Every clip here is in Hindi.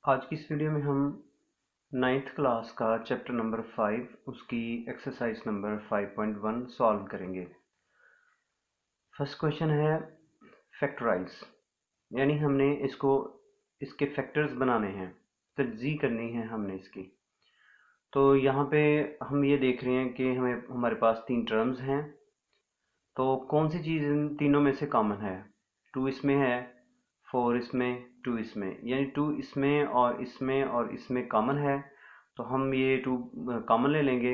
आज की इस वीडियो में हम नाइन्थ क्लास का चैप्टर नंबर 5 उसकी एक्सरसाइज नंबर 5.1 सॉल्व करेंगे। फर्स्ट क्वेश्चन है फैक्टराइज, यानी हमने इसके फैक्टर्स बनाने हैं, तज्ज़ी करनी है हमने इसकी। तो यहाँ पे हम ये देख रहे हैं कि हमारे पास तीन टर्म्स हैं। तो कौन सी चीज़ इन तीनों में से कॉमन है? 2 इसमें है, 4 इसमें, 2 इसमें, यानी 2 इसमें और इसमें कॉमन है। तो हम ये 2 कॉमन ले लेंगे।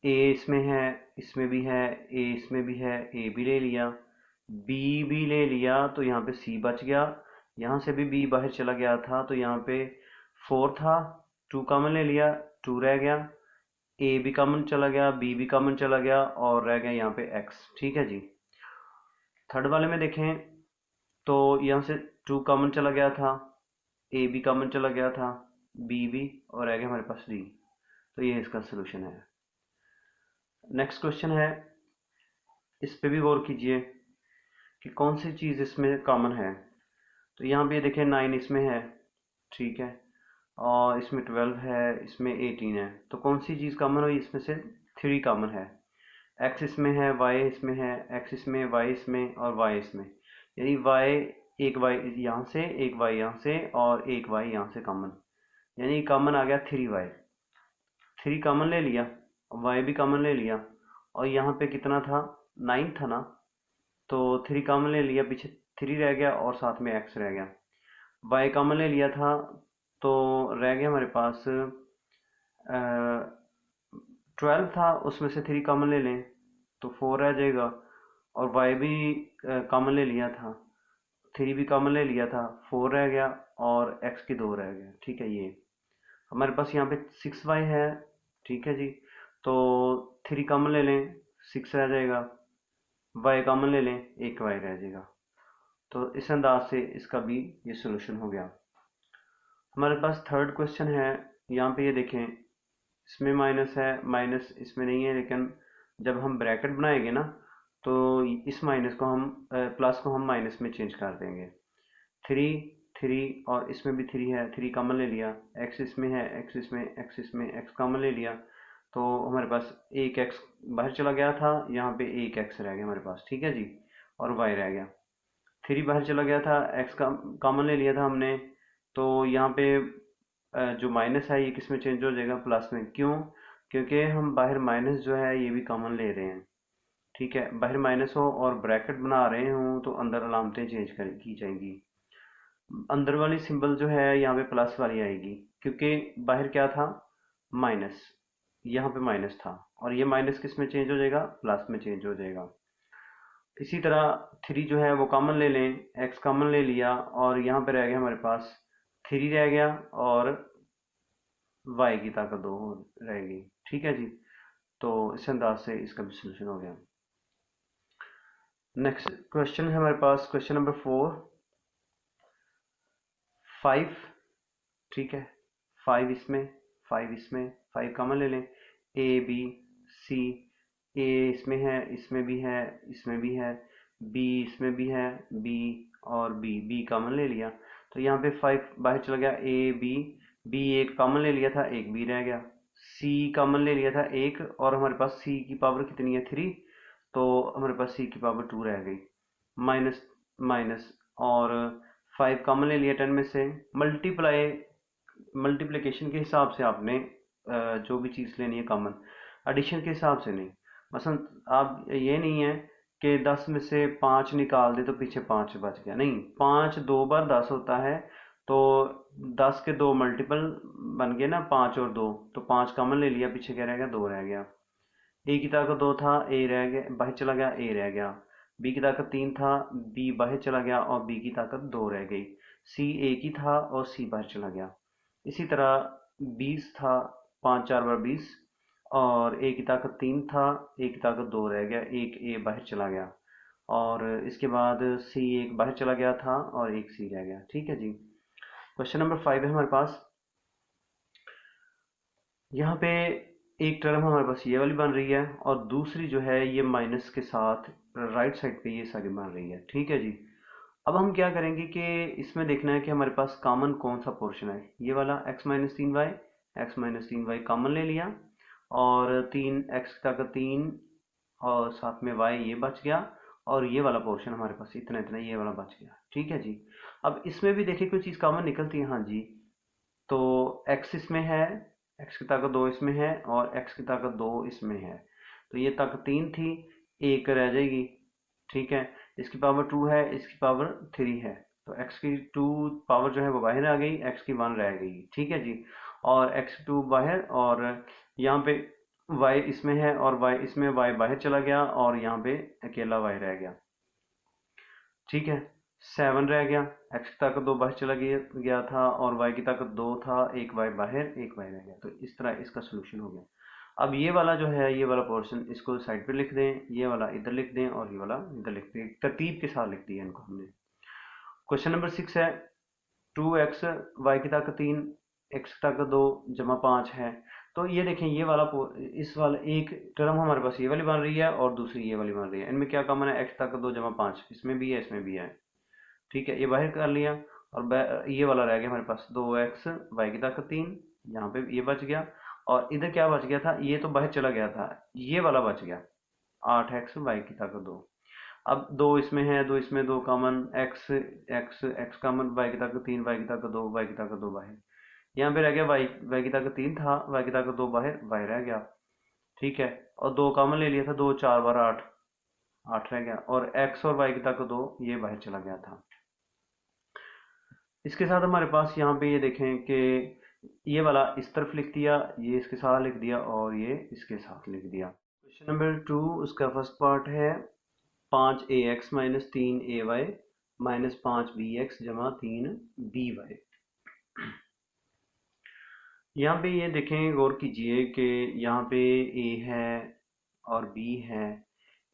ए इसमें है, इसमें भी है, ए इसमें भी है, ए भी ले लिया, बी भी ले लिया, तो यहाँ पे सी बच गया। यहाँ से भी बी बाहर चला गया था, तो यहाँ पे 4 था, 2 कॉमन ले लिया, 2 रह गया। ए भी कॉमन चला गया, बी भी कॉमन चला गया, और रह गया यहाँ पे एक्स। ठीक है जी। थर्ड वाले में देखें तो यहाँ से 2 कॉमन चला गया था, ए भी कॉमन चला गया था, बी भी, और रह गया हमारे पास डी। तो ये इसका सोल्यूशन है। नेक्स्ट क्वेश्चन है, इस पे भी गौर कीजिए कि कौन सी चीज़ इसमें कॉमन है। तो यहाँ पे देखिए 9 इसमें है, ठीक है, और इसमें 12 है, इसमें 18 है। तो कौन सी चीज़ कॉमन हुई इसमें से? 3 कॉमन है। एक्स इसमें है, वाई इसमें है, एक्स इसमें, वाई इसमें, और वाई इसमें, यानी वाई, एक वाई यहाँ से, एक वाई यहाँ से, और एक वाई यहाँ से कॉमन, यानी कॉमन आ गया 3 वाई। 3 कॉमन ले लिया, वाई भी कॉमन ले लिया, और यहाँ पे कितना था? 9 था ना, तो 3 कॉमन ले लिया, पीछे 3 रह गया और साथ में एक्स रह गया। वाई कॉमन ले लिया था, तो रह गया हमारे पास 12 था, उसमें से 3 कॉमन ले लें तो 4 रह जाएगा। और वाई भी कॉमन ले लिया था, 3 भी कॉमन ले लिया था, 4 रह गया, और एक्स की 2 रह गया। ठीक है, ये हमारे पास यहाँ पे 6 वाई है। ठीक है जी, तो 3 कॉमन ले लें, 6 रह जाएगा, वाई कॉमन ले लें, एक वाई रह जाएगा। तो इस अंदाज से इसका भी ये सोल्यूशन हो गया। हमारे पास थर्ड क्वेश्चन है, यहाँ पे ये देखें, इसमें माइनस है, माइनस इसमें नहीं है, लेकिन जब हम ब्रैकेट बनाएंगे ना, तो इस माइनस को हम प्लस को हम माइनस में चेंज कर देंगे। 3, 3, और इसमें भी 3 है, 3 कॉमन ले लिया, एक्स इसमें है, एक्स इसमें, एक्स इसमें, एक्स कॉमन ले लिया, तो हमारे पास एक एक्स बाहर चला गया था, यहाँ पे एक एक्स रह गया हमारे पास। ठीक है जी, और वाई रह गया। 3 बाहर चला गया था, एक्स का कॉमन ले लिया था हमने, तो यहाँ पे जो माइनस है ये किस में चेंज हो जाएगा? प्लस में। क्यों? क्योंकि हम बाहर माइनस जो है ये भी कॉमन ले रहे हैं। ठीक है, बाहर माइनस हो और ब्रैकेट बना रहे हो तो अंदर अलामतें चेंज कर की जाएंगी। अंदर वाली सिंबल जो है यहाँ पे प्लस वाली आएगी, क्योंकि बाहर क्या था? माइनस, यहाँ पे माइनस था, और ये माइनस किस में चेंज हो जाएगा? प्लस में चेंज हो जाएगा। इसी तरह 3 जो है वो कॉमन ले लें, एक्स कॉमन ले लिया, और यहाँ पे रह गया हमारे पास 3 रह गया, और वाई की ताकत 2 रहेगी। ठीक है जी, तो इस अंदाज से इसका भी सोल्यूशन हो गया। नेक्स्ट क्वेश्चन है हमारे पास, क्वेश्चन नंबर 4, 5। ठीक है, 5 इसमें, 5 इसमें, 5 कॉमन ले लें, ए बी सी, ए इसमें है, इसमें भी है, इसमें भी है, बी इसमें भी है, बी, और बी, बी कॉमन ले लिया, तो यहाँ पे 5 बाहर चला गया, ए बी, बी एक कॉमन ले लिया था, एक बी रह गया, सी कॉमन ले लिया था एक, और हमारे पास सी की पावर कितनी है? 3, तो हमारे पास सी की पावर 2 रह गई, माइनस माइनस, और 5 कॉमन ले लिया 10 में से। मल्टीप्लिकेशन के हिसाब से आपने जो भी चीज़ लेनी है कॉमन, एडिशन के हिसाब से नहीं। मसलन आप ये नहीं है कि 10 में से 5 निकाल दे तो पीछे 5 बच गया, नहीं, 5 2 बार 10 होता है, तो 10 के 2 मल्टीपल बन गए ना, 5 और 2, तो 5 कॉमन ले लिया, पीछे क्या रह गया? 2 रह गया। ए की ताकत 2 था, ए रह गया, बाहर चला गया, ए रह गया। बी की ताकत 3 था, बी बाहर चला गया, और बी की ताकत 2 रह गई। सी एक ही था, और सी बाहर चला गया। इसी तरह 20 था, 5 4 बार 20, और ए की ताकत 3 था, ए की ताकत 2 रह गया, एक ए बाहर चला गया, और इसके बाद सी एक बाहर चला गया था, और एक सी रह गया। ठीक है जी, क्वेश्चन नंबर 5 है हमारे पास। यहाँ पे एक टर्म हमारे पास ये वाली बन रही है, और दूसरी जो है ये माइनस के साथ राइट साइड पे ये सारी बन रही है। ठीक है जी, अब हम क्या करेंगे कि इसमें देखना है कि हमारे पास कॉमन कौन सा पोर्शन है। ये वाला x-3y कॉमन ले लिया और 3x की ताकत 3 और साथ में y ये बच गया और ये वाला पोर्शन हमारे पास इतना इतना ये वाला बच गया। ठीक है जी। अब इसमें भी देखिए कोई चीज़ कॉमन निकलती है। हाँ जी, तो x इसमें है, x की ताकत 2 इसमें है और x की ताकत 2 इसमें है। तो ये ताकत 3 थी, एक रह जाएगी। ठीक है, इसकी पावर 2 है, इसकी पावर 3 है। तो x की 2 पावर जो है वो बाहर आ गई, x की 1 रह गई। ठीक है जी। और x2 बाहर और यहाँ पे y इसमें है और y इसमें, y बाहर चला गया और यहाँ पे अकेला y रह गया। ठीक है, 7 रह गया। x की ताकत 2 बाहर चला गया था और y की ताकत 2 था, एक y बाहर एक y रह गया। तो इस तरह इसका सोल्यूशन हो गया। अब ये वाला जो है, ये वाला पोर्शन इसको साइड पे लिख दें, ये वाला इधर लिख दें और ये वाला इधर लिख दें। तरतीब के साथ लिख दिया इनको हमने। क्वेश्चन नंबर 6 है 2x, y की ताकत 3, x की ताकत 2 जमा 5 है। तो ये देखें, ये वाला इस वाला एक टर्म हमारे पास ये वाली बन रही है और दूसरी ये वाली बन रही है। इनमें क्या कॉमन है? x की ताकत 2 जमा 5, इसमें भी है इसमें भी है। ठीक है, ये बाहर कर लिया और ये वाला रह गया हमारे पास 2x, y की ताकत 3, यहाँ पे ये बच गया और इधर क्या बच गया था? ये तो बाहर चला गया था, ये वाला बच गया 8x, y की ताकत 2। अब 2 इसमें है, 2 इसमें, 2 कॉमन, x कॉमन, y की ताकत 3, y की ताकत 2, y की ताकत 2 बाहर। यहाँ पे रह गया y की ताकत 3 था, y की ताकत 2 बाहर, y रह गया। ठीक है, और 2 कॉमन ले लिया था, 2 4 बार 8, 8 रह गया और x और y की ताकत 2 ये बाहर चला गया था। इसके साथ हमारे पास यहाँ पे ये देखें कि ये वाला इस तरफ लिख दिया, ये इसके साथ लिख दिया और ये इसके साथ लिख दिया। क्वेश्चन नंबर 2 उसका फर्स्ट पार्ट है 5ax minus 3ay minus 5bx जमा 3by। यहाँ पे ये देखें, गौर कीजिए कि यहाँ पे a है और b है,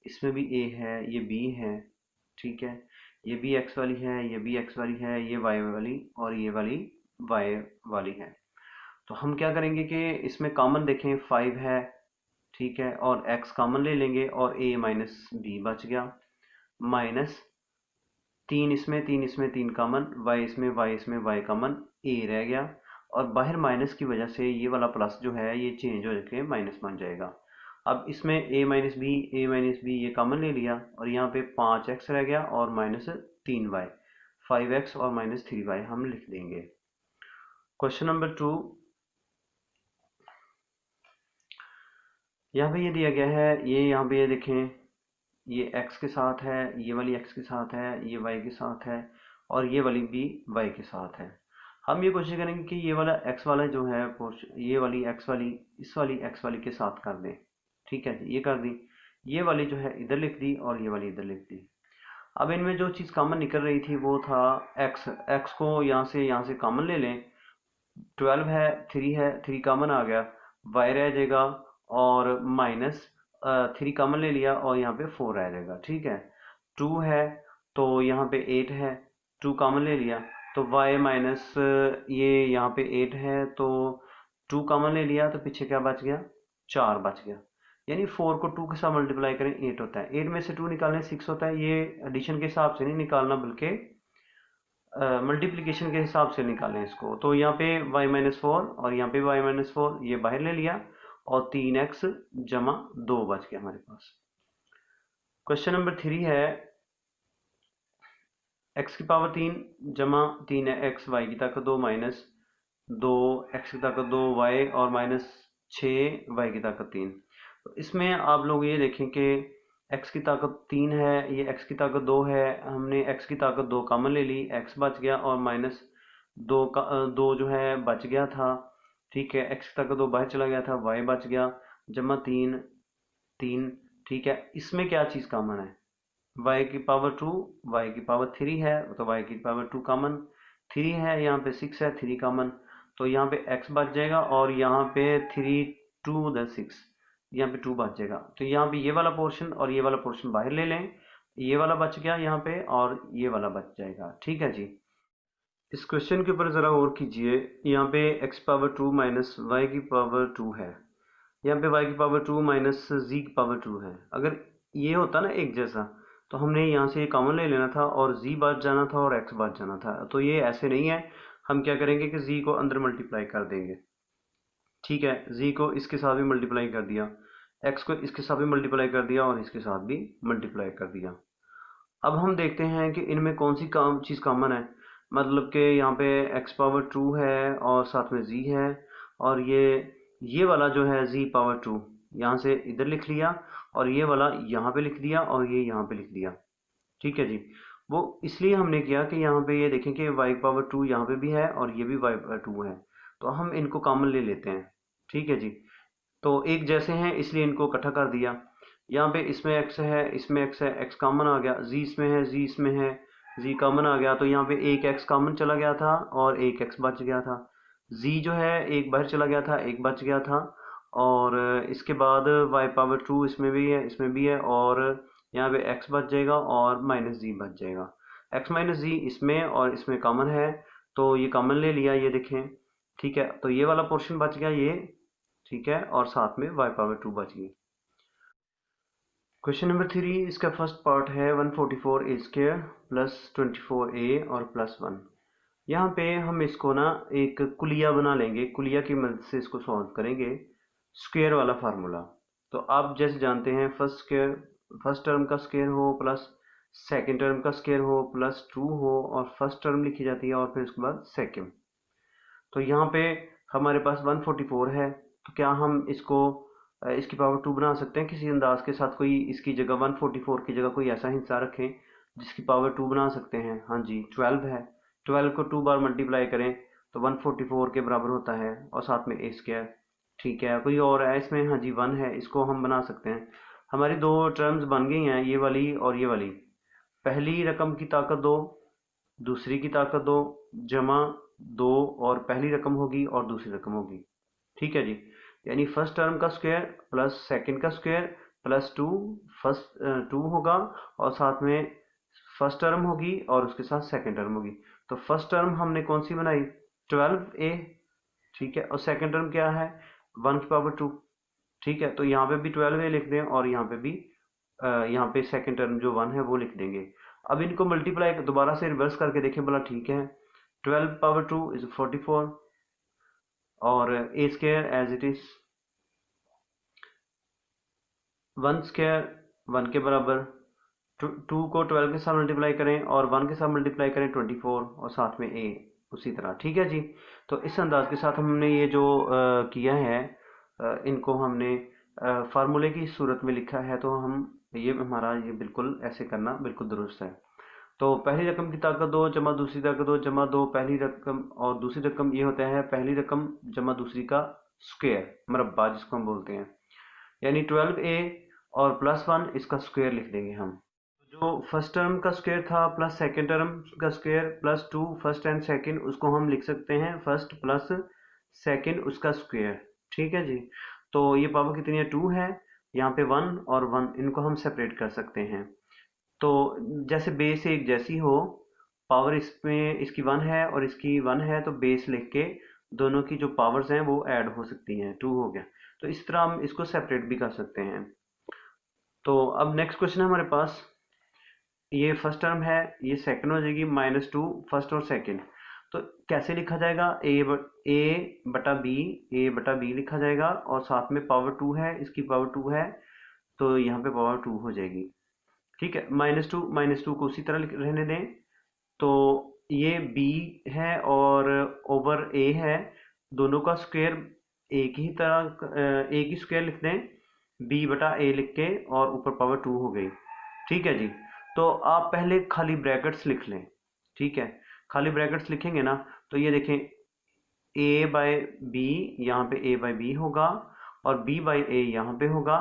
इसमें भी a है, ये b है। ठीक है, ये भी x वाली है, ये भी x वाली है, ये y वाली और ये वाली y वाली है। तो हम क्या करेंगे कि इसमें कॉमन देखें 5 है। ठीक है, और x कॉमन ले लेंगे और a माइनस b बच गया, माइनस 3 इसमें, 3 इसमें, 3 कॉमन, y इसमें, y इसमें, y कॉमन, a रह गया और बाहर माइनस की वजह से ये वाला प्लस जो है ये चेंज हो जाके माइनस बन जाएगा। अब इसमें a माइनस बी ये कॉमन ले लिया और यहाँ पे 5x रह गया और माइनस 3y, 5x और माइनस 3y हम लिख देंगे। क्वेश्चन नंबर 2, यहाँ पे ये दिया गया है, ये यहाँ पे ये देखें, ये x के साथ है, ये वाली x के साथ है, ये y के साथ है और ये वाली भी y के साथ है। हम ये कोशिश करेंगे कि ये वाला x वाला जो है ये वाली x वाली इस वाली x वाली के साथ कर दें। ठीक है, ये कर दी, ये वाली जो है इधर लिख दी और ये वाली इधर लिख दी। अब इनमें जो चीज़ कॉमन निकल रही थी वो था x को यहाँ से कॉमन ले लें। 12 है, 3 है, 3 कॉमन आ गया, y रह जाएगा और माइनस 3 कॉमन ले लिया और यहाँ पे 4 रह जाएगा। ठीक है, 2 है तो यहाँ पे 8 है, 2 कॉमन ले लिया तो y माइनस ये यहाँ पे 8 है तो 2 कॉमन ले लिया तो पीछे क्या बच गया? 4 बच गया। यानी 4 को 2 के साथ मल्टीप्लाई करें 8 होता है, 8 में से 2 निकालने 6 होता है। ये एडिशन के हिसाब से नहीं निकालना बल्कि मल्टीप्लिकेशन के हिसाब से निकालें इसको। तो यहाँ पे y माइनस 4 और यहाँ पे y माइनस 4 ये बाहर ले लिया और 3x जमा 2 बच गया हमारे पास। क्वेश्चन नंबर 3 है x की पावर 3 जमा 3x, y की ताकत 2 माइनस 2 x की ताकत 2 y और माइनस 6 y की ताकत 3। तो इसमें आप लोग ये देखें कि x की ताकत 3 है, ये x की ताकत 2 है, हमने x की ताकत 2 कॉमन ले ली, x बच गया और माइनस 2 जो है बच गया था। ठीक है, x की ताकत 2 बाहर चला गया था, y बच गया जमा 3 3। ठीक है, इसमें क्या चीज़ कॉमन है? y की पावर 2, y की पावर 3 है तो y की पावर 2 कॉमन, 3 है, यहाँ पे 6 है, 3 कॉमन, तो यहाँ पे x बच जाएगा और यहाँ पे 3 2 6, यहाँ पे 2 बच जाएगा। तो यहाँ पे ये वाला पोर्शन और ये वाला पोर्शन बाहर ले लें, ये वाला बच गया यहाँ पे और ये वाला बच जाएगा। ठीक है जी। इस क्वेश्चन के ऊपर ज़रा गौर कीजिए, यहाँ पे x पावर 2 माइनस वाई की पावर 2 है, यहाँ पे y की पावर 2 माइनस z की पावर 2 है। अगर ये होता ना एक जैसा तो हमने यहाँ से ये कॉमन ले लेना था और z बच जाना था और x बच जाना था। तो ये ऐसे नहीं है, हम क्या करेंगे कि z को अंदर मल्टीप्लाई कर देंगे। ठीक है, z को इसके साथ भी मल्टीप्लाई कर दिया, x को इसके साथ भी मल्टीप्लाई कर दिया और इसके साथ भी मल्टीप्लाई कर दिया। अब हम देखते हैं कि इनमें कौन सी चीज़ कॉमन है। मतलब कि यहाँ पे x पावर 2 है और साथ में z है, और ये वाला जो है z पावर 2 यहाँ से इधर लिख लिया और ये वाला यहाँ पे लिख दिया और ये यहाँ पे लिख दिया। ठीक है जी, वो इसलिए हमने किया कि यहाँ पे ये देखें कि y पावर 2 यहाँ पे भी है और ये भी y पावर 2 है, तो हम इनको कॉमन ले लेते हैं। ठीक है जी, तो एक जैसे हैं इसलिए इनको इकट्ठा कर दिया। यहाँ पे इसमें x है, इसमें x है, x कॉमन आ गया, z इसमें है, z इसमें है, z कॉमन आ गया, तो यहाँ पे एक x कॉमन चला गया था और एक x बच गया था। z जो है एक बाहर चला गया था, एक बच गया था, और इसके बाद y पावर 2 इसमें भी है, इसमें भी है, और यहाँ पे x बच जाएगा और माइनस z बच जाएगा। x माइनस z इसमें और इसमें कॉमन है, तो ये कॉमन ले लिया, ये देखें। ठीक है, तो ये वाला पोर्शन बच गया ये। ठीक है, और साथ में y पावर 2 बच गई। क्वेश्चन नंबर 3, इसका फर्स्ट पार्ट है 144 ए स्क्वायर प्लस 24 ए और प्लस 1। यहाँ पे हम इसको ना एक कुलिया बना लेंगे, कुलिया की मदद से इसको सॉल्व करेंगे, स्क्वायर वाला फार्मूला। तो आप जैसे जानते हैं फर्स्ट टर्म का स्क्वायर हो प्लस सेकेंड टर्म का स्क्वायर हो प्लस 2 हो और फर्स्ट टर्म लिखी जाती है और फिर उसके बाद सेकेंड। तो यहाँ पे हमारे पास 144 है, तो क्या हम इसको इसकी पावर 2 बना सकते हैं किसी अंदाज के साथ? कोई इसकी जगह 144 की जगह कोई ऐसा हिस्सा रखें जिसकी पावर 2 बना सकते हैं। हाँ जी, 12 है, 12 को 2 बार मल्टीप्लाई करें तो 144 के बराबर होता है और साथ में ए स्क्वायर। ठीक है, कोई और है इसमें? हाँ जी, 1 है, इसको हम बना सकते हैं। हमारी दो टर्म्स बन गई हैं, ये वाली और ये वाली। पहली रकम की ताकत दो, दूसरी की ताकत दो, जमा दो, और पहली रकम होगी और दूसरी रकम होगी। ठीक है जी, यानी फर्स्ट टर्म का स्क्वायर प्लस सेकंड का स्क्वायर प्लस 2, फर्स्ट 2 होगा और साथ में फर्स्ट टर्म होगी और उसके साथ सेकंड टर्म होगी। तो फर्स्ट टर्म हमने कौन सी बनाई? 12a। ठीक है, और सेकंड टर्म क्या है? 1 की पावर 2। ठीक है, तो यहाँ पे भी 12a लिख दें और यहाँ पे भी यहाँ पे सेकंड टर्म जो 1 है वो लिख देंगे। अब इनको मल्टीप्लाई दोबारा से रिवर्स करके देखें भला। ठीक है, 12 पावर 2 इज 44 और a square as it is 1 square 1 के बराबर। 2 को 12 के साथ मल्टीप्लाई करें और 1 के साथ मल्टीप्लाई करें 24 और साथ में ए उसी तरह। ठीक है जी, तो इस अंदाज के साथ हमने ये जो किया है, इनको हमने फार्मूले की सूरत में लिखा है, तो हम ये हमारा ये बिल्कुल ऐसे करना बिल्कुल दुरुस्त है। तो पहली रकम की ताकत 2 जमा दूसरी ताकत 2 जमा 2 पहली रकम और दूसरी रकम, ये होता है पहली रकम जमा दूसरी का स्क्वायर, मरब्बा जिसको हम बोलते हैं। यानी 12a और प्लस 1 इसका स्क्वायर लिख देंगे हम। जो फर्स्ट टर्म का स्क्वायर था प्लस सेकेंड टर्म का square plus 2 first and second, उसको हम लिख सकते हैं फर्स्ट प्लस सेकेंड उसका स्क्वायर। ठीक है जी, तो ये पावर कितनी है? 2 है, यहाँ पे 1 और 1 इनको हम सेपरेट कर सकते हैं। तो जैसे बेस एक जैसी हो, पावर इसमें इसकी 1 है और इसकी 1 है, तो बेस लिख के दोनों की जो पावर्स हैं वो ऐड हो सकती हैं, 2 हो गया। तो इस तरह हम इसको सेपरेट भी कर सकते हैं। तो अब नेक्स्ट क्वेश्चन है हमारे पास, ये फर्स्ट टर्म है, ये सेकंड हो जाएगी, -2 फर्स्ट और सेकंड। तो कैसे लिखा जाएगा? ए बटा बी लिखा जाएगा और साथ में पावर 2 है, इसकी पावर 2 है, तो यहाँ पे पावर 2 हो जाएगी। ठीक है, -2 को उसी तरह रहने दें। तो ये b है और ओवर a है, दोनों का स्क्वायर एक ही तरह एक ही स्क्वायर लिख दें, b बटा a लिख के, और ऊपर पावर 2 हो गई। ठीक है जी, तो आप पहले खाली ब्रैकेट्स लिख लें। ठीक है, खाली ब्रैकेट्स लिखेंगे ना, तो ये देखें a बाय b, यहाँ पे a बाय b होगा और b बाय a यहाँ पे होगा।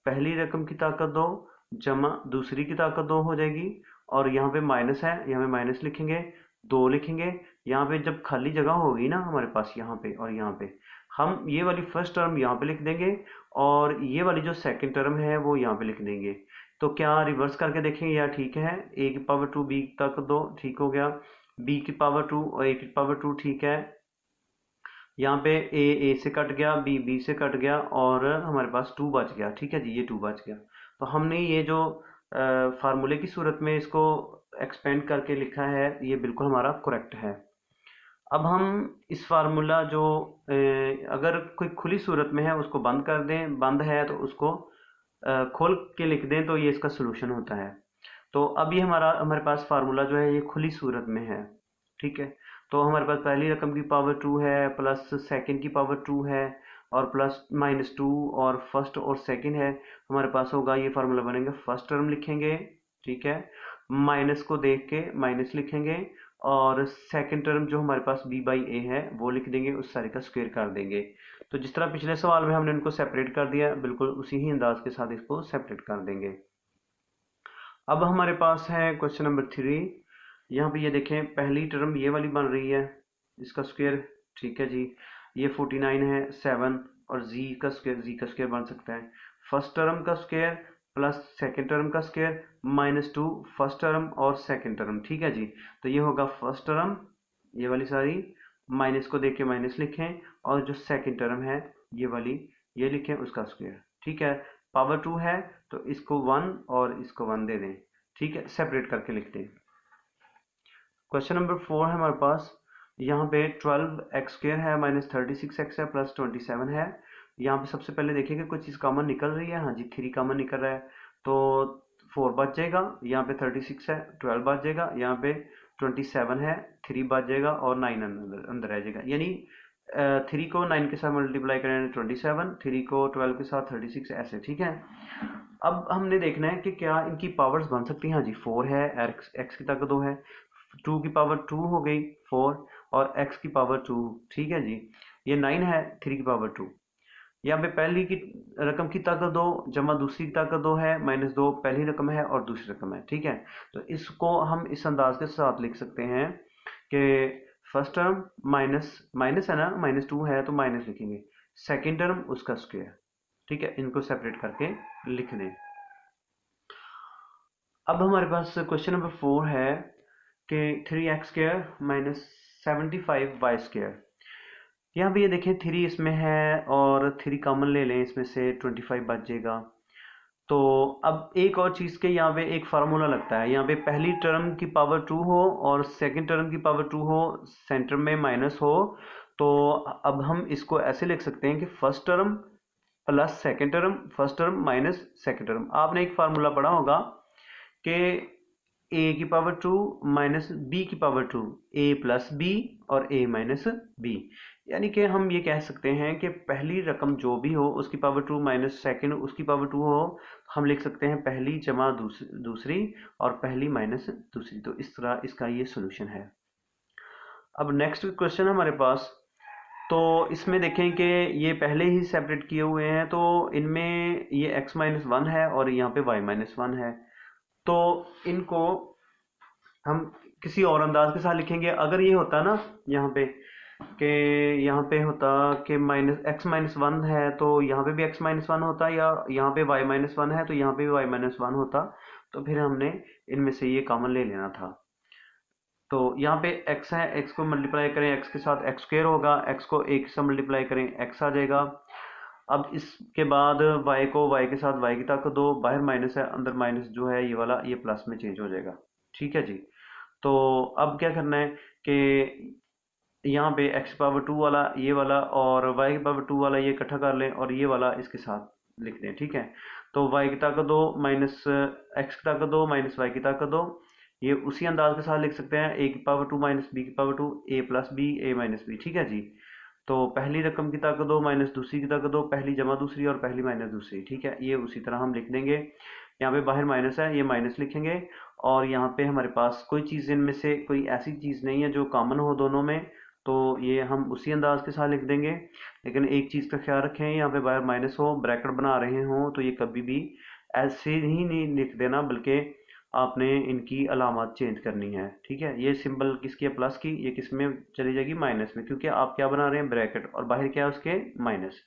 पहली रकम की ताकत 2 जमा दूसरी की ताकत 2 हो जाएगी, और यहाँ पे माइनस है, यहाँ पे माइनस लिखेंगे, 2 लिखेंगे। यहाँ पे जब खाली जगह होगी ना हमारे पास, यहाँ पे और यहाँ पे, हम ये वाली फर्स्ट टर्म यहाँ पे लिख देंगे और ये वाली जो सेकंड टर्म है वो यहाँ पे लिख देंगे। तो क्या रिवर्स करके देखेंगे या ठीक है? a की पावर 2 b तक 2 ठीक हो गया, b की पावर 2 और a की पावर 2 ठीक है। यहाँ पे a से कट गया, b से कट गया और हमारे पास 2 बच गया। ठीक है जी, ये 2 बच गया। तो हमने ये जो फार्मूले की सूरत में इसको एक्सपेंड करके लिखा है, ये बिल्कुल हमारा करेक्ट है। अब हम इस फार्मूला जो अगर कोई खुली सूरत में है उसको बंद कर दें, बंद है तो उसको खोल के लिख दें, तो ये इसका सोल्यूशन होता है। तो अब ये हमारे पास फार्मूला जो है ये खुली सूरत में है, ठीक है। तो हमारे पास पहली रकम की पावर 2 है, प्लस सेकंड की पावर 2 है, और प्लस -2, और फर्स्ट और सेकंड है। हमारे पास होगा ये फार्मूला बनेगा, फर्स्ट टर्म लिखेंगे, ठीक है, माइनस को देख के माइनस लिखेंगे, और सेकंड टर्म जो हमारे पास b/a है वो लिख देंगे, उस सारे का स्क्वायर कर देंगे। तो जिस तरह पिछले सवाल में हमने इनको सेपरेट कर दिया, बिल्कुल उसी ही अंदाज के साथ इसको सेपरेट कर देंगे। अब हमारे पास है क्वेश्चन नंबर 3। यहाँ पे ये देखें, पहली टर्म ये वाली बन रही है, इसका स्क्वायर, ठीक है जी। ये 49 है, 7, और जी का स्क्वायर बन सकता है फर्स्ट टर्म का स्क्वायर प्लस सेकेंड टर्म का स्क्वायर -2 फर्स्ट टर्म और सेकेंड टर्म, ठीक है जी। तो ये होगा फर्स्ट टर्म, ये वाली सारी, माइनस को देख के माइनस लिखें, और जो सेकेंड टर्म है ये वाली, ये लिखें उसका स्क्वायर, ठीक है। पावर 2 है तो इसको 1 और इसको 1 दे दें, ठीक है, सेपरेट करके लिखते हैं। क्वेश्चन नंबर 4 है हमारे पास, यहाँ पे 12x² है, -36x है, प्लस 27 है। यहाँ पे सबसे पहले देखेंगे कोई चीज़ कॉमन निकल रही है, हाँ जी 3 कॉमन निकल रहा है, तो 4 बच जाएगा, यहाँ पे 36 है, 12 बच जाएगा, यहाँ पे 27 है, 3 बच जाएगा, और 9 अंदर रह जाएगा। यानी 3 को 9 के साथ मल्टीप्लाई करें 27, 3 को 12 के साथ 36, ऐसे, ठीक है। अब हमने देखना है कि क्या इनकी पावर्स बन सकती हैं। हाँ जी 4 है, एक्स की ताकत 2 है, 2 की पावर 2 हो गई 4, और x की पावर 2, ठीक है जी। ये 9 है, 3 की पावर 2। यहाँ पे पहली की रकम की ताकत 2 जमा दूसरी की ताकत 2 है, -2 पहली रकम है और दूसरी रकम है, ठीक है। तो इसको हम इस अंदाज के साथ लिख सकते हैं कि फर्स्ट टर्म माइनस माइनस है ना, -2 है तो माइनस लिखेंगे, सेकेंड टर्म उसका स्क्वायर, ठीक है। इनको सेपरेट करके लिख दें। अब हमारे पास क्वेश्चन नंबर 4 है कि 3x² - 75y²। यहाँ पे ये देखें 3 इसमें है, और 3 कॉमन ले लें, इसमें से 25 बच जाएगा। तो अब एक और चीज़ के यहाँ पे एक फार्मूला लगता है, यहाँ पे पहली टर्म की पावर 2 हो और सेकंड टर्म की पावर 2 हो, सेंटर में माइनस हो, तो अब हम इसको ऐसे लिख सकते हैं कि first term plus second term, first term minus second term. आपने एक फार्मूला पढ़ा होगा कि a की पावर 2 माइनस बी की पावर 2, a प्लस बी और a माइनस बी। यानी कि हम ये कह सकते हैं कि पहली रकम जो भी हो उसकी पावर 2 माइनस सेकेंड उसकी पावर 2 हो, हम लिख सकते हैं पहली जमा दूसरी और पहली माइनस दूसरी। तो इस तरह इसका ये सोल्यूशन है। अब नेक्स्ट क्वेश्चन हमारे पास, तो इसमें देखें कि ये पहले ही सेपरेट किए हुए हैं, तो इनमें ये x-1 है और यहाँ पे y-1 है, तो इनको हम किसी और अंदाज के साथ लिखेंगे। अगर ये होता ना यहाँ पे कि यहाँ पे होता कि x-1 है, तो यहाँ पे भी x-1 होता, या यहाँ पे y-1 है तो यहाँ पे भी y-1 होता, तो फिर हमने इनमें से ये कॉमन ले लेना था। तो यहाँ पे x है, x को मल्टीप्लाई करें x के साथ x² होगा, x को 1 से मल्टीप्लाई करें x आ जाएगा। अब इसके बाद y को y के साथ y की ताकत 2, बाहर माइनस है, अंदर माइनस जो है ये वाला, ये प्लस में चेंज हो जाएगा, ठीक है जी। तो अब क्या करना है कि यहाँ पे x की पावर 2 वाला ये वाला और y की पावर 2 वाला ये इकट्ठा कर लें, और ये वाला इसके साथ लिख दें, ठीक है। तो y की ताकत 2 माइनस x की ताकत 2 माइनस y की ताकत 2, ये उसी अंदाज के साथ लिख सकते हैं, a की पावर 2 माइनस b की power 2, a plus b a minus b, ठीक है जी। तो पहली रकम की ताकत 2 माइनस दूसरी की ताकत 2, पहली जमा दूसरी और पहली माइनस दूसरी, ठीक है। ये उसी तरह हम लिख देंगे। यहाँ पे बाहर माइनस है, ये माइनस लिखेंगे, और यहाँ पे हमारे पास कोई चीज़ इनमें से कोई ऐसी चीज़ नहीं है जो कॉमन हो दोनों में, तो ये हम उसी अंदाज के साथ लिख देंगे। लेकिन एक चीज़ का ख्याल रखें, यहाँ पे बाहर माइनस हो, ब्रैकेट बना रहे हों, तो ये कभी भी ऐसे ही नहीं लिख देना, बल्कि आपने इनकी अलामत चेंज करनी है, ठीक है। ये सिंबल किसकी है, प्लस की, ये किस में चली जाएगी, माइनस में, क्योंकि आप क्या बना रहे हैं, ब्रैकेट, और बाहर क्या है उसके, माइनस।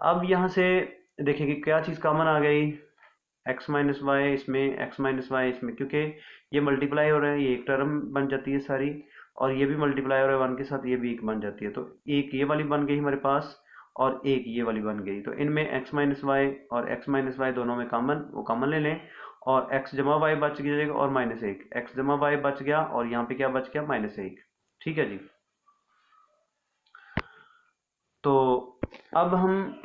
अब यहाँ से देखेंगे क्या चीज़ कॉमन आ गई, x-y इसमें, x-y इसमें, क्योंकि ये मल्टीप्लाई हो रहा है, ये एक टर्म बन जाती है सारी, और ये भी मल्टीप्लाई हो रहा है 1 के साथ, ये भी एक बन जाती है, तो एक ये वाली बन गई हमारे पास और एक ये वाली बन गई। तो इनमें x-y और x-y दोनों में कॉमन, वो कॉमन ले लें, और x जमा वाई बच जाएगा और -1, x जमा वाई बच गया और यहाँ पे क्या बच गया -1। ठीक है जी। तो अब हम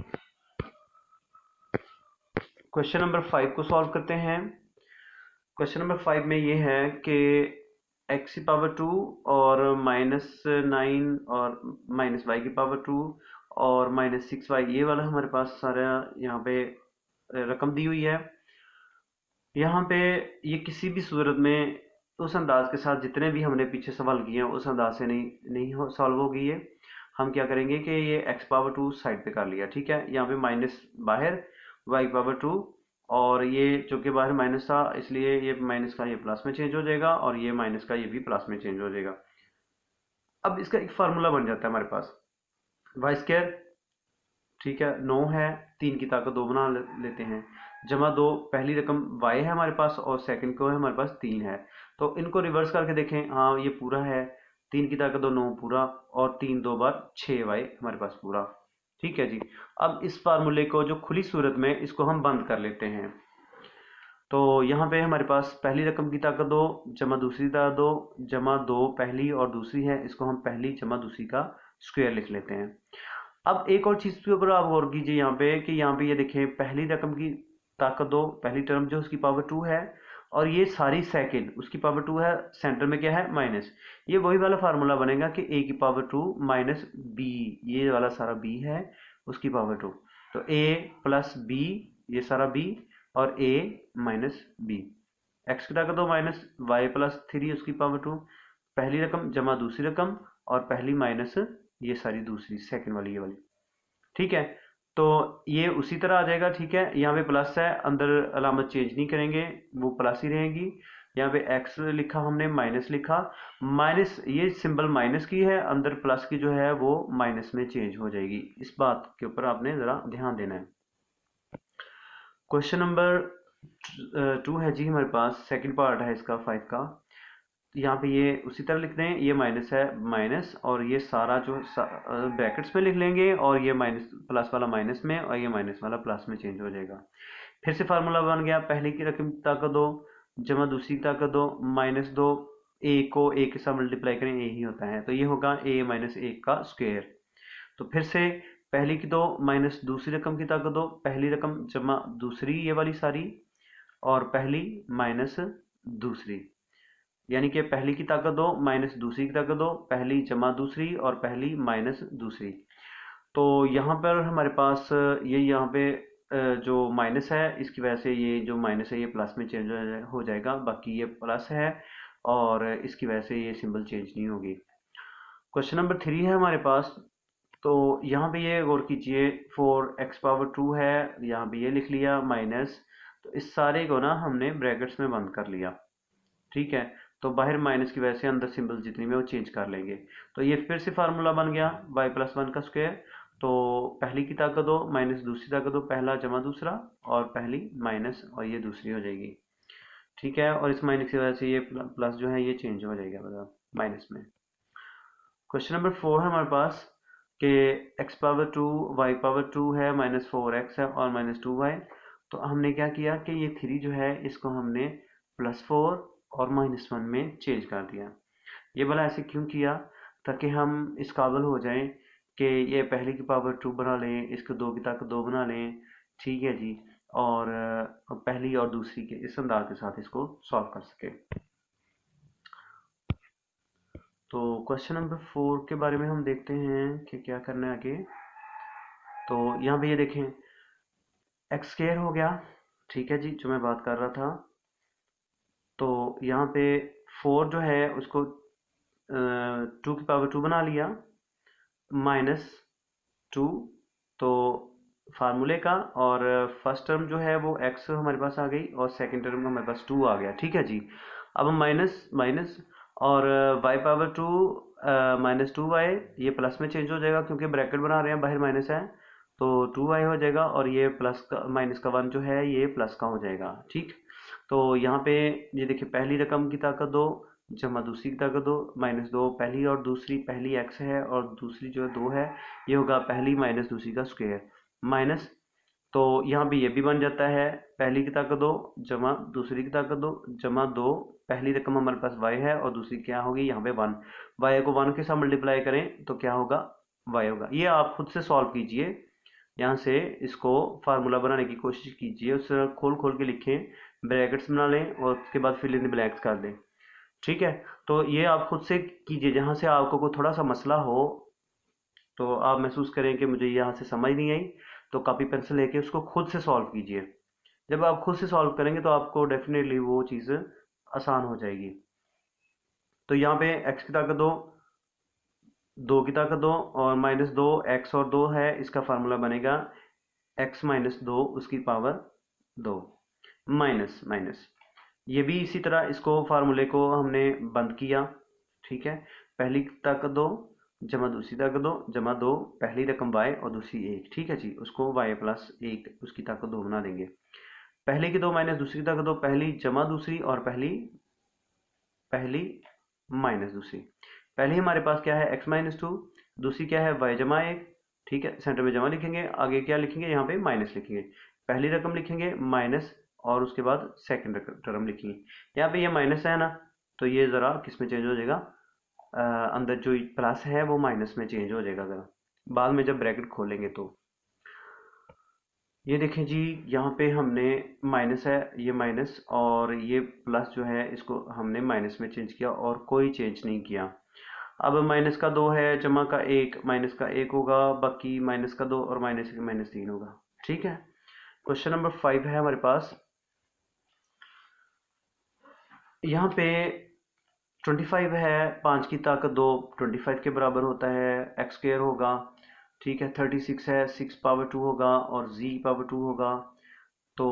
क्वेश्चन नंबर 5 को सॉल्व करते हैं। क्वेश्चन नंबर 5 में ये है कि x⁻2 और -9 और -y की पावर 2 और -6y, ये वाला हमारे पास सारा यहाँ पे रकम दी हुई है। यहाँ पे ये किसी भी सूरत में उस अंदाज के साथ जितने भी हमने पीछे सवाल किए हैं उस अंदाज से नहीं सॉल्व होगी ये। हम क्या करेंगे कि ये x⁻2 साइड पे कर लिया, ठीक है। यहाँ पे माइनस बाहर, y⁻2, और ये चूंकि बाहर माइनस था इसलिए ये माइनस का ये प्लस में चेंज हो जाएगा और ये माइनस का ये भी प्लस में चेंज हो जाएगा। अब इसका एक फार्मूला बन जाता है हमारे पास, y², ठीक है, 9 है, 3 की ताकत 2 बना लेते हैं, जमा 2, पहली रकम y है हमारे पास और सेकंड को है हमारे पास 3 है। तो इनको रिवर्स करके देखें, हाँ ये पूरा है, 3 की ताकत 2 9 पूरा, और 3 2 बार 6y हमारे पास पूरा। ठीक है जी। अब इस फार्मूले को जो खुली सूरत में इसको हम बंद कर लेते हैं। तो यहाँ पे हमारे पास पहली रकम की ताकत 2 जमा दूसरी ताकत 2 जमा 2 पहली और दूसरी है, इसको हम पहली जमा दूसरी का स्क्वायर लिख लेते हैं। अब एक और चीज के ऊपर आप गौर कीजिए यहाँ पे कि यहाँ पे ये देखें, पहली रकम की ताकत 2, पहली टर्म जो उसकी पावर 2 है, और ये सारी सेकंड उसकी पावर 2 है, सेंटर में क्या है माइनस। ये वही वाला फार्मूला बनेगा कि a की पावर 2 माइनस b, ये वाला सारा b है उसकी पावर 2, तो a प्लस b, ये सारा b, और a माइनस b, x की ताकत 2 माइनस y प्लस 3 उसकी पावर 2, पहली रकम जमा दूसरी रकम और पहली माइनस ये सारी दूसरी सेकंड वाली, ये वाली। ठीक है, तो ये उसी तरह आ जाएगा। ठीक है, यहाँ पे प्लस है, अंदर अलामत चेंज नहीं करेंगे, वो प्लस ही रहेगी। यहाँ पे x लिखा हमने, माइनस लिखा, माइनस ये सिंबल माइनस की है, अंदर प्लस की जो है वो माइनस में चेंज हो जाएगी। इस बात के ऊपर आपने ज़रा ध्यान देना है। क्वेश्चन नंबर 2 है जी हमारे पास, सेकंड पार्ट है इसका 5 का। यहाँ पे ये उसी तरह लिख दें, ये माइनस है माइनस, और ये सारा जो ब्रैकेट्स में लिख लेंगे, और ये माइनस प्लस वाला माइनस में और ये माइनस वाला प्लस में चेंज हो जाएगा। फिर से फार्मूला बन गया, पहले की रकम की ताकत 2 जमा दूसरी की ताकत 2 -2, ए को ए के साथ मल्टीप्लाई करें, ए ही होता है, तो ये होगा a माइनस 1 का स्क्वायर। तो फिर से पहली की 2 माइनस दूसरी रकम की ताकत 2, पहली रकम जमा दूसरी ये वाली सारी, और पहली माइनस दूसरी, यानी कि पहली की ताकत 2 माइनस दूसरी की ताकत 2, पहली जमा दूसरी और पहली माइनस दूसरी। तो यहाँ पर हमारे पास ये यहाँ पे जो माइनस है इसकी वजह से ये जो माइनस है ये प्लस में चेंज हो जाएगा, बाकी ये प्लस है और इसकी वजह से ये सिंबल चेंज नहीं होगी। क्वेश्चन नंबर 3 है हमारे पास। तो यहाँ पे ये गौर कीजिए, 4x⁻2 है, यहाँ पे ये लिख लिया माइनस, तो इस सारे को ना हमने ब्रैकेट्स में बंद कर लिया। ठीक है, तो बाहर माइनस की वजह से अंदर सिंबल जितनी में वो चेंज कर लेंगे। तो ये फिर से फार्मूला बन गया y+1 का स्क्वायर। तो पहली की ताकत 2 माइनस दूसरी ताकत 2, पहला जमा दूसरा, और पहली माइनस और ये दूसरी हो जाएगी। ठीक है, और इस माइनस की वजह से ये प्लस जो है ये चेंज हो जाएगा मतलब माइनस में। क्वेश्चन नंबर 4 है हमारे पास कि x⁻2 y⁻2 है, -4x है और -2y। तो हमने क्या किया कि ये 3 जो है इसको हमने +4 और -1 में चेंज कर दिया। ये भला ऐसे क्यों किया? ताकि हम इस काबिल हो जाएं कि ये पहले की पावर 2 बना लें, इसको 2 की ताकत 2 बना लें। ठीक है जी, और पहली और दूसरी के इस अंदाज के साथ इसको सॉल्व कर सके। तो क्वेश्चन नंबर 4 के बारे में हम देखते हैं कि क्या करना है आगे। तो यहाँ पे ये देखें, x² हो गया, ठीक है जी, जो मैं बात कर रहा था। तो यहाँ पे 4 जो है उसको 2 की पावर 2 बना लिया, -2, तो फार्मूले का, और फर्स्ट टर्म जो है वो x हमारे पास आ गई और सेकंड टर्म हमारे पास 2 आ गया। ठीक है जी, अब हम माइनस माइनस और y⁻2 -2y, ये प्लस में चेंज हो जाएगा क्योंकि ब्रैकेट बना रहे हैं, बाहर माइनस है, तो 2y हो जाएगा, और ये प्लस का माइनस का 1 जो है ये प्लस का हो जाएगा। ठीक, तो यहाँ पे ये देखिए, पहली रकम की ताकत 2 जमा दूसरी की ताकत 2 -2, पहली और दूसरी, पहली x है और दूसरी जो है 2 है, ये होगा पहली माइनस दूसरी का स्क्वायर माइनस। तो यहाँ पे ये भी बन जाता है, पहली की ताकत दो जमा दूसरी की ताकत दो जमा दो, पहली रकम हमारे पास y है और दूसरी क्या होगी यहाँ पे 1, y को 1 के साथ मल्टीप्लाई करें तो क्या होगा y होगा। ये आप खुद से सॉल्व कीजिए, यहाँ से इसको फार्मूला बनाने की कोशिश कीजिए, उस खोल खोल के लिखें, ब्रैकेट्स बना लें और उसके बाद फिल इन द ब्लैंक्स कर दें। ठीक है, तो ये आप खुद से कीजिए, जहाँ से आपको कोई थोड़ा सा मसला हो तो आप महसूस करें कि मुझे यहाँ से समझ नहीं आई, तो कॉपी पेंसिल लेके उसको खुद से सॉल्व कीजिए। जब आप खुद से सॉल्व करेंगे तो आपको डेफिनेटली वो चीज़ आसान हो जाएगी। तो यहाँ पे x की ताकत दो, 2 की ताकत दो और -2, x और 2 है, इसका फार्मूला बनेगा x -2 उसकी पावर 2 माइनस माइनस। ये भी इसी तरह इसको फार्मूले को हमने बंद किया। ठीक है, पहली ताकत दो जमा दूसरी ताकत दो जमा दो, पहली रकम y और दूसरी 1। ठीक है जी, उसको y प्लस 1 उसकी ताकत 2 बना देंगे। पहले की 2 माइनस दूसरी की ताकत 2, पहली जमा दूसरी और पहली पहली माइनस दूसरी। पहली हमारे पास क्या है x-2, दूसरी क्या है y जमा 1। ठीक है, सेंटर में जमा लिखेंगे, आगे क्या लिखेंगे यहाँ पे माइनस लिखेंगे, पहली रकम लिखेंगे माइनस और उसके बाद सेकंड टर्म लिखेंगे। यहाँ पे ये माइनस है ना, तो ये ज़रा किस में चेंज हो जाएगा, अंदर जो प्लस है वो माइनस में चेंज हो जाएगा ज़रा, बाद में जब ब्रैकेट खोलेंगे तो। ये देखें जी, यहाँ पे हमने माइनस है, ये माइनस और ये प्लस जो है इसको हमने माइनस में चेंज किया और कोई चेंज नहीं किया। अब माइनस का 2 है जमा का 1, माइनस का 1 होगा, बाकी माइनस का 2 और माइनस का -3 होगा। ठीक है, क्वेश्चन नंबर 5 है हमारे पास। यहाँ पे 25 है, 5 की ताकत 2 25 के बराबर होता है, एक्स स्क्वायर होगा। ठीक है, 36 है, 6 पावर 2 होगा और z पावर 2 होगा। तो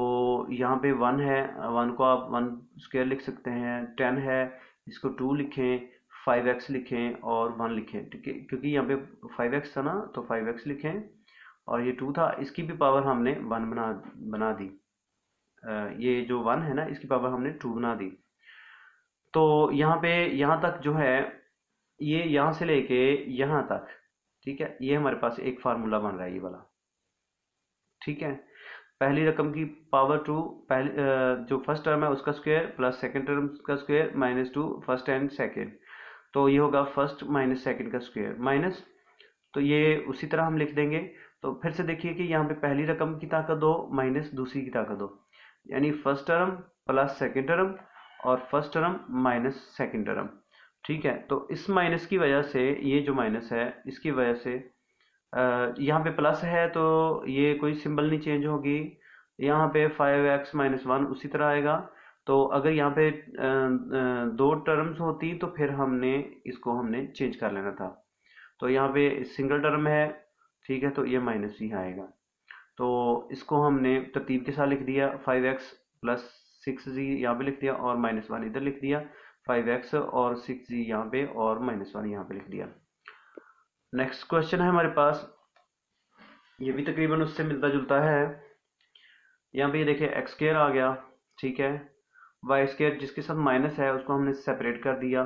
यहाँ पे 1 है, 1 को आप 1 स्क्वायर लिख सकते हैं, 10 है इसको 2 लिखें, 5x लिखें और 1 लिखें। ठीक है, क्योंकि यहाँ पे 5x था ना तो 5x लिखें और ये 2 था, इसकी भी पावर हमने 1 बना दी। ये जो 1 है ना इसकी पावर हमने 2 बना दी। तो यहाँ पे यहाँ तक जो है, ये यहाँ से लेके यहाँ तक, ठीक है, ये हमारे पास एक फार्मूला बन रहा है ये वाला। ठीक है, पहली रकम की पावर 2, पहली जो फर्स्ट टर्म है उसका स्क्वायर प्लस सेकंड टर्म का स्क्वायर -2 फर्स्ट एंड सेकंड, तो ये होगा फर्स्ट माइनस सेकंड का स्क्वायर माइनस, तो ये उसी तरह हम लिख देंगे। तो फिर से देखिए कि यहाँ पे पहली रकम की ताकत दो माइनस दूसरी की ताकत दो, यानी first term plus second term और first term minus second term. ठीक है, तो इस माइनस की वजह से, ये जो माइनस है इसकी वजह से यहाँ पे प्लस है तो ये कोई सिंबल नहीं चेंज होगी, यहाँ पे 5x - 1 उसी तरह आएगा। तो अगर यहाँ पे दो टर्म्स होती तो फिर हमने चेंज कर लेना था। तो यहाँ पे सिंगल टर्म है, ठीक है, तो ये माइनस ही आएगा। तो इसको हमने तरतीब के साथ लिख दिया, 5x प्लस 6z यहाँ पे लिख दिया और -1 इधर लिख दिया, 5x और 6z यहाँ पे और -1 यहाँ पे लिख दिया। नेक्स्ट क्वेश्चन है हमारे पास, ये भी तकरीबन उससे मिलता जुलता है। यहाँ पे ये देखिए एक्स स्क्वायर आ गया, ठीक है, वाई स्क्वायर जिसके साथ माइनस है उसको हमने सेपरेट कर दिया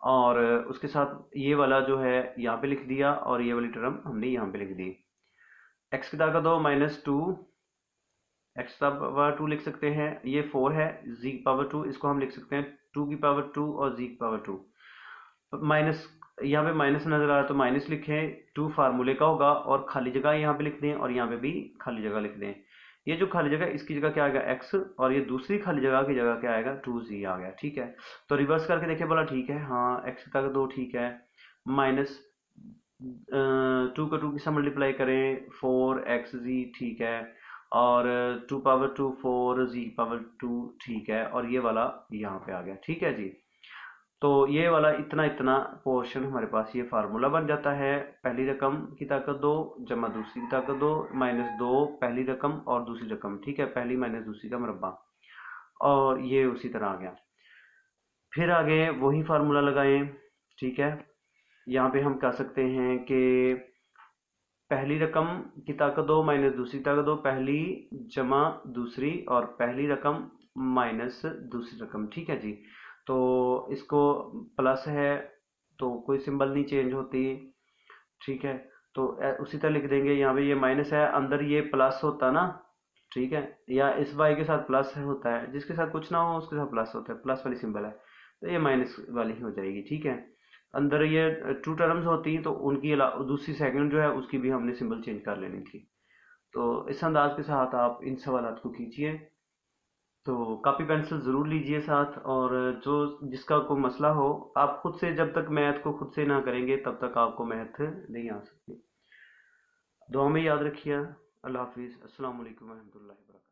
और उसके साथ ये वाला जो है यहाँ पे लिख दिया और ये वाली टर्म हमने यहाँ पे लिख दी। एक्स की ताकत दो -2, एक्स पावर 2 लिख सकते हैं, ये 4 है, जी की पावर 2 इसको हम लिख सकते हैं 2 की पावर 2 और जी की पावर 2। माइनस, यहाँ पे माइनस नजर आ रहा है तो माइनस लिखें, 2 फार्मूले का होगा और खाली जगह यहाँ पे लिख दें और यहाँ पे भी खाली जगह लिख दें। ये जो खाली जगह इसकी जगह क्या आएगा x और ये दूसरी खाली जगह की जगह क्या आएगा 2z आ गया। ठीक है, तो रिवर्स करके देखें, बोला ठीक है, हाँ x तक 2 ठीक है, माइनस 2 का 2 के साथ मल्टीप्लाई करें 4xz ठीक है, और 2 पावर 2 4z पावर 2 ठीक है, और ये वाला यहाँ पे आ गया। ठीक है जी, तो ये वाला इतना इतना पोर्शन हमारे पास ये फार्मूला बन जाता है, पहली रकम की ताकत 2 जमा दूसरी की ताकत 2 -2 पहली रकम और दूसरी रकम। ठीक है, पहली माइनस दूसरी का मुरब्बा, और ये उसी तरह आ गया। फिर आगे वही फार्मूला लगाएं। ठीक है, यहाँ पे हम कह सकते हैं कि पहली रकम की ताकत 2 माइनस दूसरी ताकत 2, पहली जमा दूसरी और पहली रकम माइनस दूसरी रकम। ठीक है जी, तो इसको प्लस है तो कोई सिंबल नहीं चेंज होती। ठीक है, तो उसी तरह लिख देंगे, यहाँ पे ये माइनस है, अंदर ये प्लस होता ना, ठीक है, या इस वाई के साथ प्लस होता है, जिसके साथ कुछ ना हो उसके साथ प्लस होता है, प्लस वाली सिंबल है, तो ये माइनस वाली ही हो जाएगी, ठीक है। अंदर ये टू टर्म्स होती तो उनकी दूसरी सेकंड जो है उसकी भी हमने सिंबल चेंज कर लेनी थी। तो इस अंदाज के साथ आप इन सवालात को कीजिए। तो कॉपी पेंसिल ज़रूर लीजिए साथ, और जो जिसका कोई मसला हो, आप खुद से जब तक मैथ को खुद से ना करेंगे तब तक आपको मैथ नहीं आ सकती। दुआ में याद रखिए। अल्लाह हाफिज़। अस्सलाम वालेकुम रहमतुल्लाहि व बरकातहू।